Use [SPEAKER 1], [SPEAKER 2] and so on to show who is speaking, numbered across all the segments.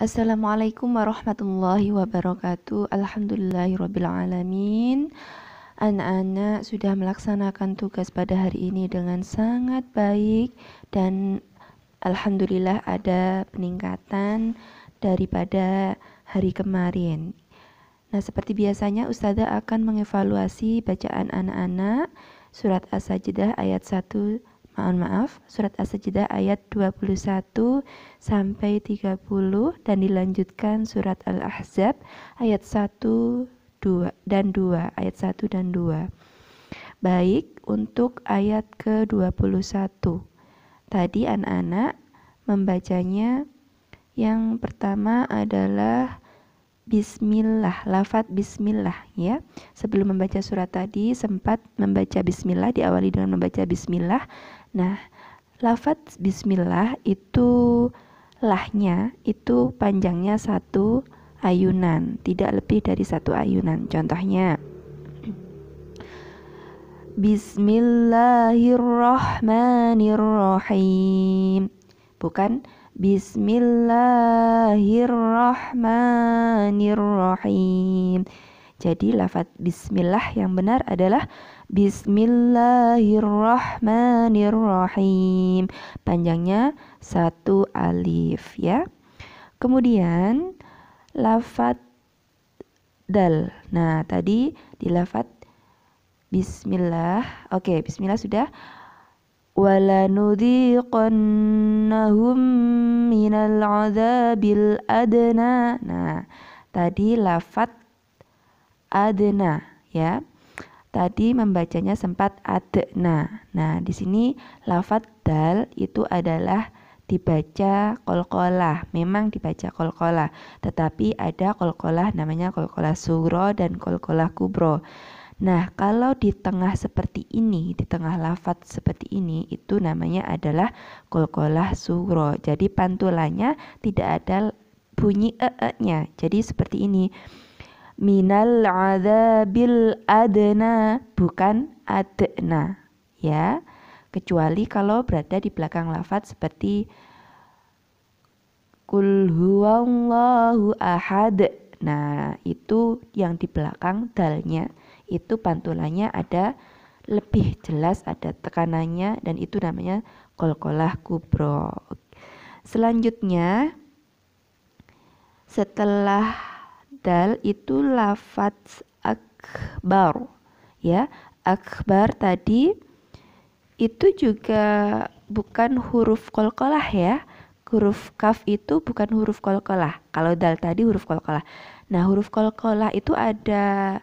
[SPEAKER 1] Assalamualaikum warahmatullahi wabarakatuh. Alhamdulillahirrabbilalamin. Anak-anak sudah melaksanakan tugas pada hari ini dengan sangat baik dan alhamdulillah ada peningkatan daripada hari kemarin. Nah, seperti biasanya Ustazah akan mengevaluasi bacaan anak-anak surat As-Sajdah ayat 1, surat As-Sajdah ayat 21 sampai 30 dan dilanjutkan surat Al-Ahzab ayat 1 dan 2, ayat 1 dan 2. Baik, untuk ayat ke-21. Tadi anak-anak membacanya yang pertama adalah Bismillah, lafaz Bismillah ya. Sebelum membaca surat tadi sempat membaca Bismillah, diawali dengan membaca Bismillah. Nah, lafaz Bismillah itu lahnya itu panjangnya 1 ayunan, tidak lebih dari 1 ayunan. Contohnya Bismillahirrahmanirrahim, bukan Bismillahirrahmanirrahim. Jadi lafaz bismillah yang benar adalah Bismillahirrahmanirrahim. Panjangnya 1 alif ya. Kemudian lafaz dal. Nah, tadi di lafaz bismillah. Oke, bismillah sudah. Walanudhiqannahum minal adzabil adna. Nah, tadi lafaz adna ya. Tadi membacanya sempat adna. Nah, di sini lafaz dal itu adalah dibaca qalqalah. Memang dibaca qalqalah, tetapi ada qalqalah namanya qalqalah sughra dan qalqalah kubra. Nah, kalau di tengah seperti ini, di tengah lafaz seperti ini, itu namanya adalah qalqalah sughra. Jadi pantulannya tidak ada bunyi nya. Jadi seperti ini. Minal adzabil adna, bukan adna, ya. Kecuali kalau berada di belakang lafaz seperti Qul huwallahu ahad. Nah, itu yang di belakang dalnya. Itu pantulannya ada lebih jelas, ada tekanannya, dan itu namanya qalqalah kubra. Selanjutnya setelah dal itu lafaz akbar ya. Akbar tadi itu juga bukan huruf qalqalah ya. Huruf kaf itu bukan huruf qalqalah. Kalau dal tadi huruf qalqalah. Nah, huruf qalqalah itu ada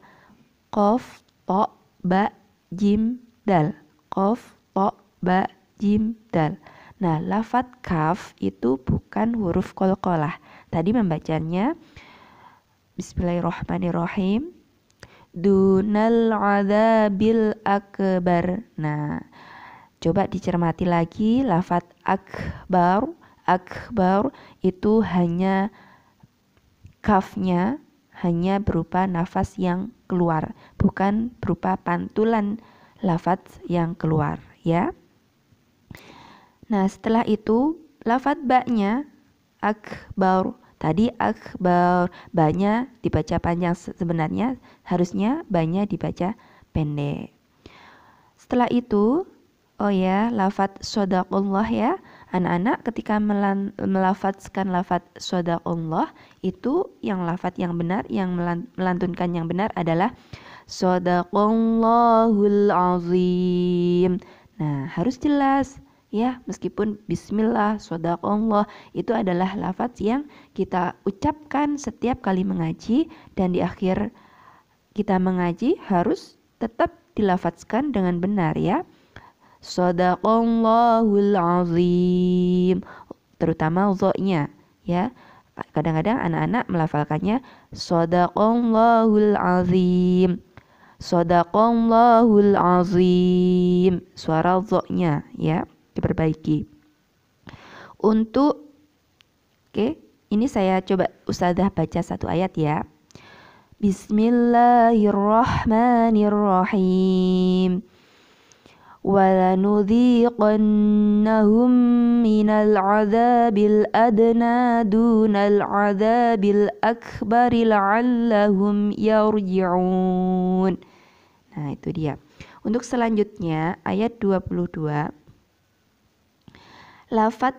[SPEAKER 1] Qaf, to, ba, jim, dal. Qaf, to, ba, jim, dal. Nah, lafaz kaf itu bukan huruf qalqalah. Tadi membacanya Bismillahirrahmanirrahim. Dunal adzabil akbar. Nah, coba dicermati lagi lafaz akbar. Akbar itu hanya kafnya hanya berupa nafas yang keluar, bukan berupa pantulan lafaz yang keluar ya. Nah, setelah itu lafaz ba-nya akbar. Tadi akbar, ba-nya dibaca panjang, sebenarnya harusnya ba-nya dibaca pendek. Setelah itu, oh ya, lafaz shadaqallah ya. Anak-anak ketika melafazkan lafaz shadaqallah itu yang lafaz yang benar, yang melantunkan yang benar adalah shadaqallahul azim. Nah, harus jelas ya, meskipun bismillah, shadaqallah itu adalah lafaz yang kita ucapkan setiap kali mengaji, dan di akhir kita mengaji harus tetap dilafazkan dengan benar ya. Shadaqallahul azim, terutama dha-nya ya. Kadang-kadang anak-anak melafalkannya Shadaqallahul azim, Shadaqallahul azim, suara dha-nya ya diperbaiki. Untuk ini saya coba Ustazah baca satu ayat ya. Bismillahirrahmanirrahim. وَلَنُذِيقَنَّهُمْ مِنَ الْعَذَابِ الْأَدْنَى دُونَ الْعَذَابِ الْأَكْبَرِ لَعَلَّهُمْ يَرْجِعُونَ. Nah, itu dia. Untuk selanjutnya ayat 22. Lafat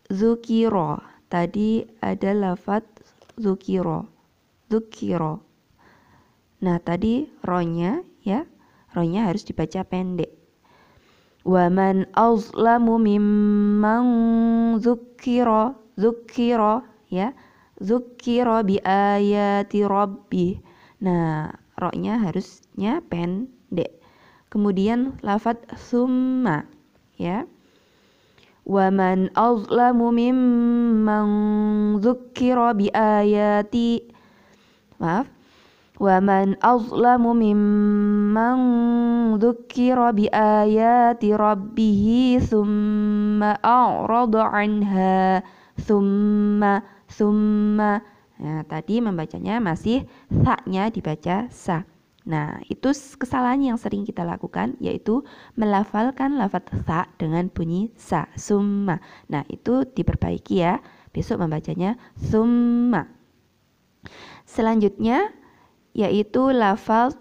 [SPEAKER 1] zukiro. Tadi ada lafat zukiro. Nah, tadi ronya ya. Ronya harus dibaca pendek. Wa man azlamu mimman zukiro ya. Zukiro bi ayati rabbih. Nah, roknya harusnya pendek. Kemudian lafat summa ya. Wa man azlamu mimman zukiro bi ayati Wa man azlamu mimman dzukira bi ayati rabbih thumma a'rada anha thumma. Nah, tadi membacanya masih sa-nya dibaca sa. Nah, itu kesalahan yang sering kita lakukan, yaitu melafalkan lafaz sa dengan bunyi sa, summa. Nah, itu diperbaiki ya. Besok membacanya summa. Selanjutnya yaitu lafaz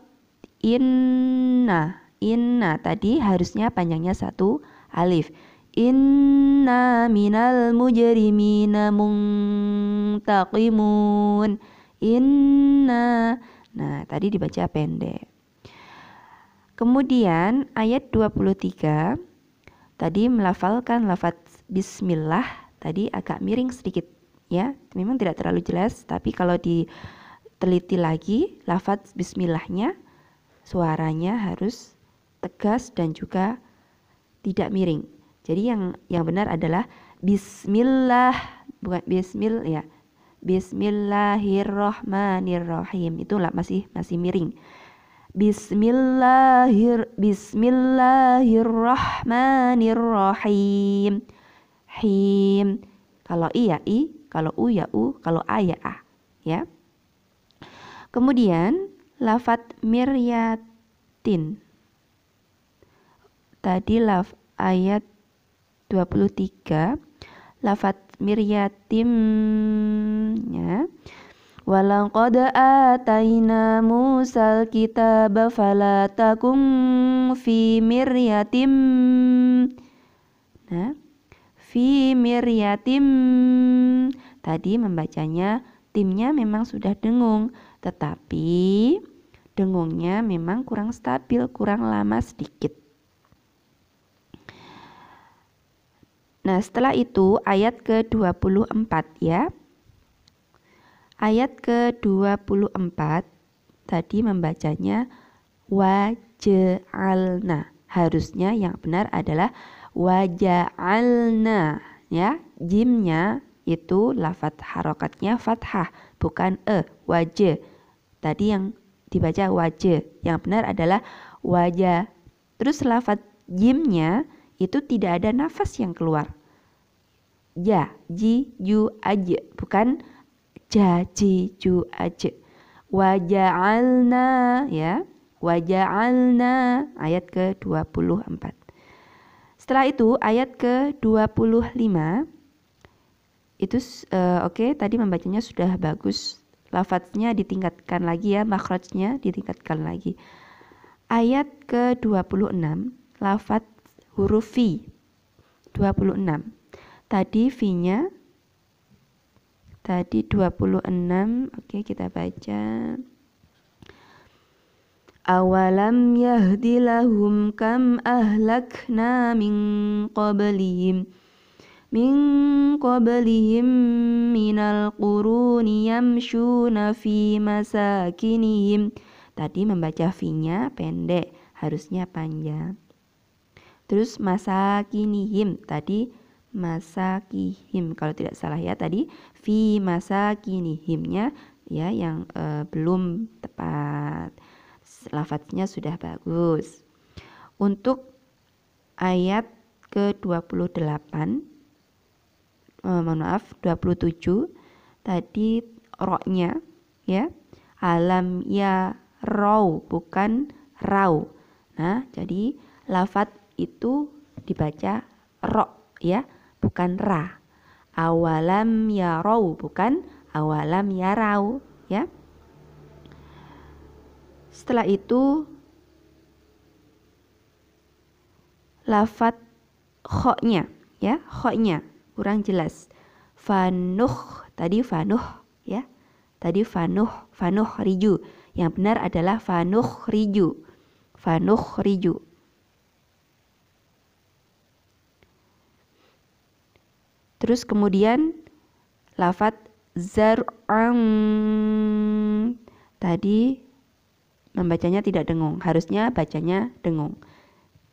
[SPEAKER 1] inna. Inna tadi harusnya panjangnya satu alif. Inna minal mujrimina muntaqimun. Inna. Nah, tadi dibaca pendek. Kemudian ayat 23 tadi melafalkan lafaz bismillah, tadi agak miring sedikit ya. Memang tidak terlalu jelas, tapi kalau diteliti lagi lafaz bismillahnya suaranya harus tegas dan juga tidak miring. Jadi yang benar adalah bismillah, bukan bismil ya. Bismillahirrahmanirrahim. Itulah masih miring. Bismillahirrahmanirrahim. Him. Kalau i ya i, kalau u ya u, kalau a ya a, ya. Kemudian lafaz miryatin. Tadi ayat 23 lafaz miryatim ya. Walaqad ataina Musal kitaba fala takum fi miryatim. Nah, fi miryatim tadi membacanya timnya memang sudah dengung, tetapi dengungnya memang kurang stabil, kurang lama sedikit. Nah, setelah itu ayat ke-24 ya. Ayat ke-24 tadi membacanya waja'alna. Harusnya yang benar adalah waja'alna ya. Jimnya itu lafaz harokatnya fathah, bukan wajah. Tadi yang dibaca wajah, yang benar adalah wajah. Terus lafaz jimnya itu tidak ada nafas yang keluar. Ja, ji, ju, aj, bukan ja, ji, ju, aj. Waja'alna ya. Waja'alna ayat ke-24. Setelah itu ayat ke-25 itu oke, tadi membacanya sudah bagus. Lafadznya ditingkatkan lagi ya, makhrajnya ditingkatkan lagi. Ayat ke-26 lafadz huruf fi 26. Tadi fi-nya tadi 26. Oke, kita baca. Awalam yahdi lahum kam ahlakna min qablihim minal quruni yamshuna fi masakinihim. Tadi membaca fi-nya pendek, harusnya panjang. Terus masakinihim tadi masakihim kalau tidak salah ya, tadi fi masakinihimnya ya yang belum tepat. Lafadznya sudah bagus. Untuk ayat ke-28 27 tadi roknya ya alam ya raw bukan raw. Nah, jadi lafadz itu dibaca ro ya, bukan ra. Awalam yarau bukan awalam yarau ya. Setelah itu lafat khoknya ya, khoknya kurang jelas. Fanuh tadi fanuh ya. Tadi fanuh riju. Yang benar adalah fanuh riju. Fanuh riju. Terus kemudian lafat zar'an tadi membacanya tidak dengung, harusnya bacanya dengung.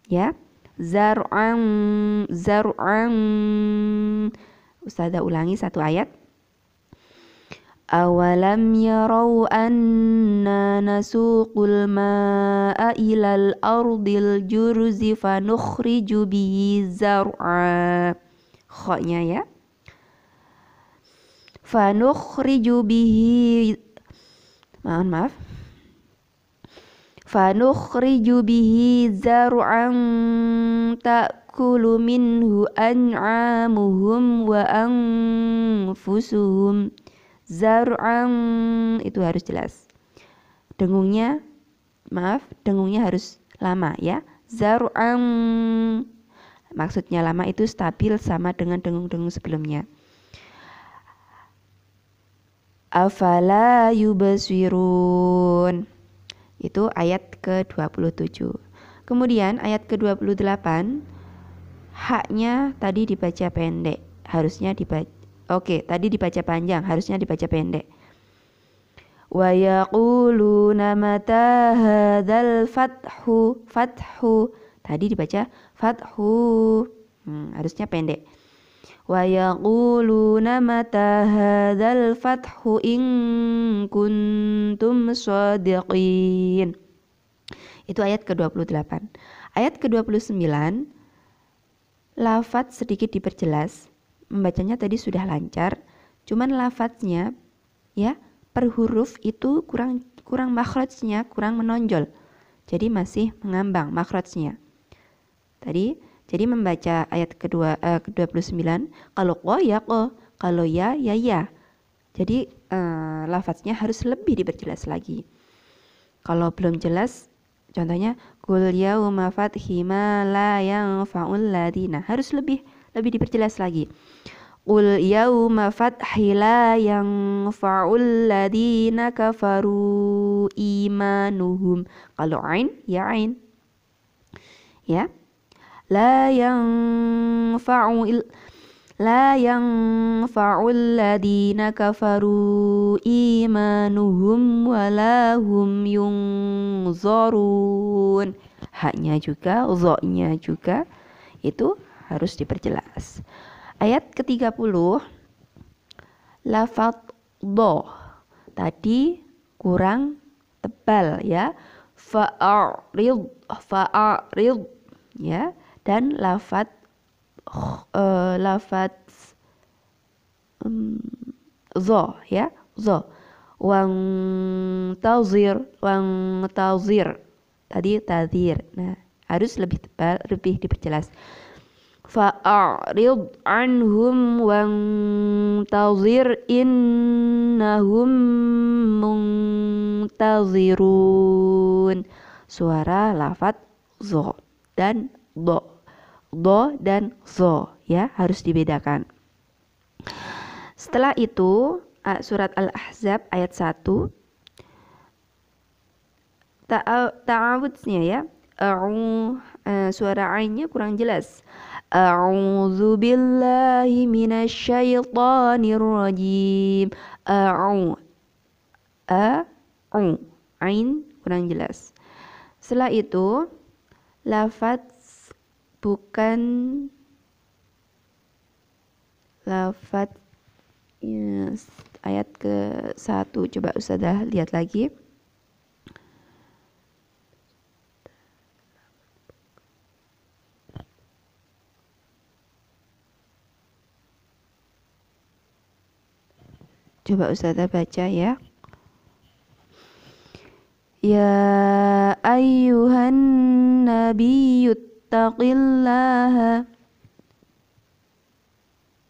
[SPEAKER 1] Ya. Zar'an Ustazah ulangi satu ayat. Awalam yarau anna nasuqul ma'a ilal ardil jurzi fanukhriju bihi zar'a. Khoknya ya. Fanukhriju bihi maaf. Fanukhriju bihi zar'an ta'kulu minhu an'amuhum wa anfusuhum. Zar'an itu harus jelas. Dengungnya harus lama ya. Zar'an maksudnya lama itu stabil sama dengan dengung-dengung sebelumnya. Afala yubasirun. Itu ayat ke-27. Kemudian ayat ke-28 haknya tadi dibaca pendek, harusnya dibaca tadi dibaca panjang, harusnya dibaca pendek. Wa yaquluna mata hadzal fathu. Tadi dibaca fathu. Harusnya pendek. Wa yaquluna mata hadzal fathu in kuntum shadiqin. Itu ayat ke-28. Ayat ke-29 lafaz sedikit diperjelas. Membacanya tadi sudah lancar, cuman lafaznya ya per huruf itu kurang makhrajnya, kurang menonjol. Jadi masih mengambang makhrajnya. Jadi membaca ayat ke-29 kalau ko ya ko, kalau ya ya ya. Jadi lafaznya harus lebih diperjelas lagi. Kalau belum jelas, contohnya qul yauma fathi ma la yanfa'ul ladina, harus lebih diperjelas lagi. Qul yauma fathi la yanfa'ul ladina kafaru imanuhum. Kalau ain ya ain. Ya. La yanfa'ul ladina kafaru imanuhum walahum yunzarun. Haknya juga, zo-nya juga itu harus diperjelas. Ayat ke-30 lafaz do tadi kurang tebal ya. Fa'arid ya, dan lafaz zo ya, zo. Wang tazir tadi tazir. Nah, harus lebih tebal, lebih diperjelas. Fa'arid anhum wantazir innahum muntazirun. Suara lafaz zo dan do dan zo ya, harus dibedakan. Setelah itu surat Al-Ahzab ayat 1 ta'awudznya ya. Suara ainnya kurang jelas. A'udzu billahi minasyaitonir rajim. Ain kurang jelas. Setelah itu lafaz bukan lafaz ayat ke-1. Coba Ustazah lihat lagi. Coba Ustazah baca ya. Ya ayyuhan nabiyyut ittaqillaha.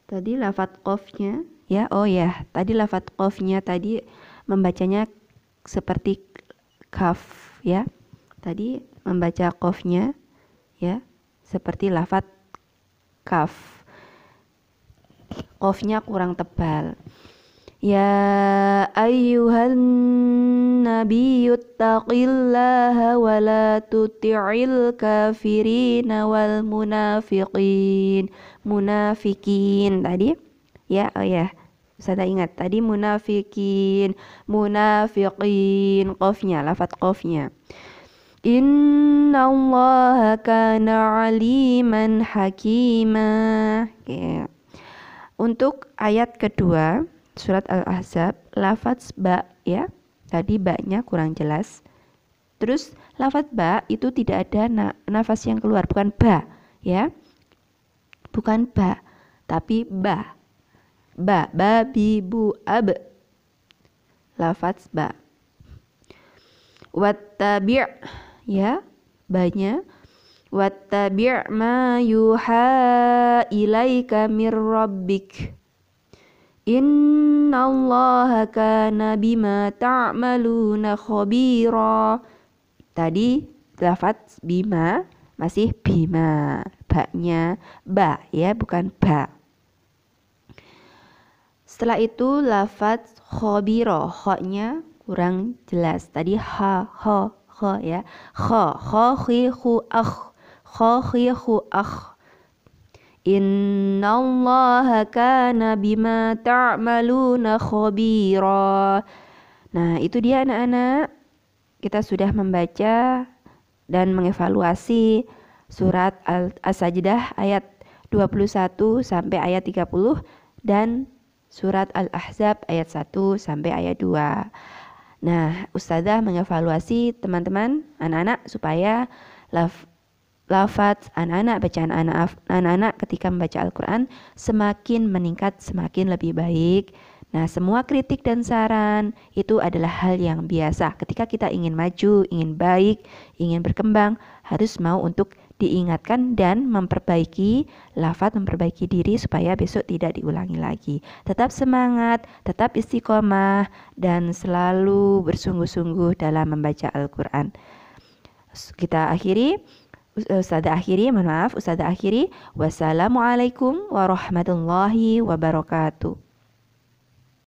[SPEAKER 1] Tadi lafadz qafnya ya. Oh ya, tadi lafadz qafnya tadi membacanya seperti kaf ya. Tadi membaca qafnya ya seperti lafadz kaf. Qafnya kurang tebal. Ya ayyuhan nabiyyu taqillaha wa la tuti'il kafirina wal munafikin tadi ya. Oh ya, Ustazah ingat tadi munafikin qafnya, lafadz qafnya. Innallaha kana aliman hakima. Okay. Untuk ayat kedua surat Al-Ahzab, lafadz ba ya. Tadi ba-nya kurang jelas. Terus lafadz ba itu tidak ada nafas yang keluar, bukan ba ya. Bukan ba, tapi ba. Ba, bi, bu, ab. Lafadz ba. Wattabi' ya, ba-nya. Wattabi' ma yuha ilaika mir rabbik. Innallaha kana bima ta'maluna khabira. Tadi lafadz bima masih bima, ba-nya ba ya, bukan ba. Setelah itu lafadz khabira, kha-nya kurang jelas. Tadi ha ya. Kha khi khu akh. Kha khi khu akh. Innallaha kana bima ta'maluna khabira. Nah, itu dia anak-anak. Kita sudah membaca dan mengevaluasi surat As-Sajdah ayat 21 sampai ayat 30 dan surat Al-Ahzab ayat 1 sampai ayat 2. Nah, Ustazah mengevaluasi teman-teman, anak-anak supaya lafadz anak-anak, bacaan anak-anak ketika membaca Al-Quran semakin meningkat, semakin lebih baik. Nah, semua kritik dan saran itu adalah hal yang biasa. Ketika kita ingin maju, ingin baik, ingin berkembang, harus mau untuk diingatkan dan memperbaiki lafadz, memperbaiki diri supaya besok tidak diulangi lagi. Tetap semangat, tetap istiqomah, dan selalu bersungguh-sungguh dalam membaca Al-Quran. Kita akhiri. Ustazah akhiri. Wassalamualaikum warahmatullahi wabarakatuh.